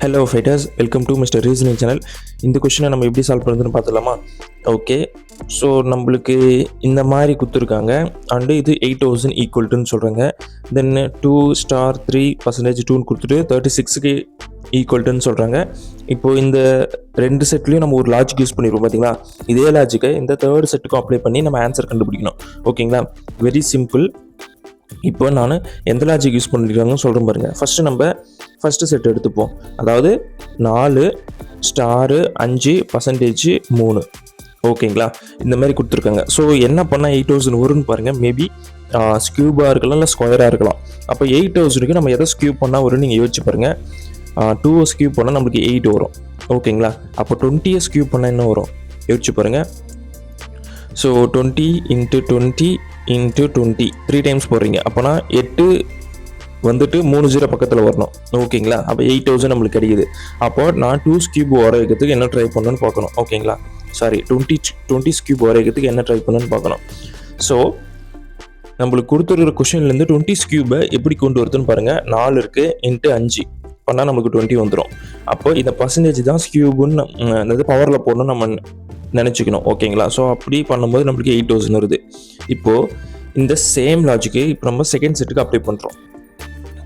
Hello fighters, welcome to mister reasoning channel. இந்த கொஷினை நம்ம எப்படி சால்வ் பண்ணுறதுன்னு பார்த்துலாமா? ஓகே, ஸோ நம்மளுக்கு இந்த மாதிரி கொடுத்துருக்காங்க அண்டு இது 8000 ஈக்குவல்ட்டுன்னு சொல்கிறாங்க. தென் 2*3% 2ன்னு கொடுத்துட்டு 36க்கு ஈக்குவல்ட்டுன்னு சொல்கிறாங்க. இப்போது இந்த ரெண்டு செட்லேயும் நம்ம ஒரு லாஜிக் யூஸ் பண்ணிடுவோம் பார்த்தீங்களா? இதே லாஜிக்கை இந்த தேர்ட் செட்டுக்கும் அப்ளை பண்ணி நம்ம ஆன்சர் கண்டுபிடிக்கணும். ஓகேங்களா? Very simple. இப்போ நான் எந்த லாஜிக் யூஸ் பண்ணிருக்காங்கன்னு சொல்கிறேன் பாருங்கள். ஃபஸ்ட்டு செட் எடுத்துப்போம். அதாவது 4*5% 3. ஓகேங்களா? இந்த மாதிரி கொடுத்துருக்காங்க. ஸோ என்ன பண்ணால் 8000 வரும்னு பாருங்கள். மேபி ஸ்கியூபாக இருக்கலாம், இல்லை ஸ்கொயராக இருக்கலாம். அப்போ 8000க்கு நம்ம எதை ஸ்கியூப் பண்ணால் வரும்னு நீங்கள் யோசிச்சு பாருங்கள். 2 ஸ்கியூப் பண்ணால் நம்மளுக்கு 8 வரும். ஓகேங்களா? அப்போ 20 ஸ்கியூப் பண்ணால் என்ன வரும் யோசிச்சு பாருங்கள். ஸோ 20 × 20 × 20 3 டைம்ஸ் போடுறீங்க. அப்போனா 8 வந்துட்டு 3 0 பக்கத்தில் வரணும். ஓகேங்களா? அப்போ 8000 நம்மளுக்கு கிடைக்குது. அப்போ நான் 2 ஸ்கியூப் வர வைக்கிறதுக்கு என்ன ட்ரை பண்ணணும்னு பார்க்கணும். ஓகேங்களா? சாரி, 20 ஸ்கியூப் வர வைக்கிறதுக்கு என்ன ட்ரை பண்ணணும்னு பார்க்கணும். ஸோ நம்மளுக்கு கொடுத்துருக்கிற கொஷின்லேருந்து 20 ஸ்கியூபை எப்படி கொண்டு வருதுன்னு பாருங்கள். 4 இருக்குது × 5 பண்ணால் நம்மளுக்கு 20 வந்துடும். அப்போ இந்த பர்சன்டேஜ் தான் ஸ்கியூபுன்னு அதாவது பவரில் போடணும்னு நம்ம நினச்சிக்கணும். ஓகேங்களா? ஸோ அப்படி பண்ணும்போது நம்மளுக்கு 8000 வருது. இப்போது இந்த சேம் லாஜிக்கு இப்போ நம்ம செகண்ட் செட்டுக்கு அப்ளை பண்ணுறோம்.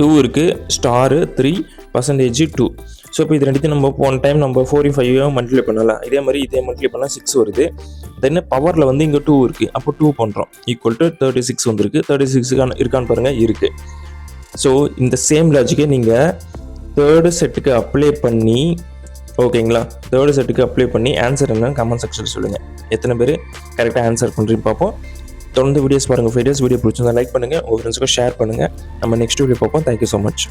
2 இருக்குது, *3% 2. ஸோ இப்போ இது ரெண்டுத்தையும் நம்ம ஒன் டைம் நம்ம 4 5 மல்டிப்ளை பண்ணலாம். இதே மல்டிப்ளை பண்ணால் 6 வருது. தென் பவரில் வந்து இங்கே 2 இருக்குது. அப்போ 2 பண்ணுறோம். ஈக்குவல் டு 36 வந்துருக்கு. 36 இருக்கான்னு பாருங்கள், இருக்குது. ஸோ இந்த சேம் லாஜிக்கை நீங்கள் தேர்டு செட்டுக்கு அப்ளை பண்ணி, ஓகேங்களா, தேர்டு செட்டுக்கு அப்ளை பண்ணி ஆன்சர் என்னன்னு கமெண்ட் செக்ஷனில் சொல்லுங்கள். எத்தனை பேர் கரெக்டாக ஆன்சர் பண்ணுறீங்க பார்ப்போம். தொடர்ந்து வீடியோஸ் பாருங்கள். வீடியோ பிடிச்சிருந்தா லைக் பண்ணுங்கள், உங்கள் ஃப்ரெண்ட்ஸுக்கும் ஷேர் பண்ணுங்கள். நம்ம நெக்ஸ்ட் வீடியோ பார்ப்போம். Thank you so much.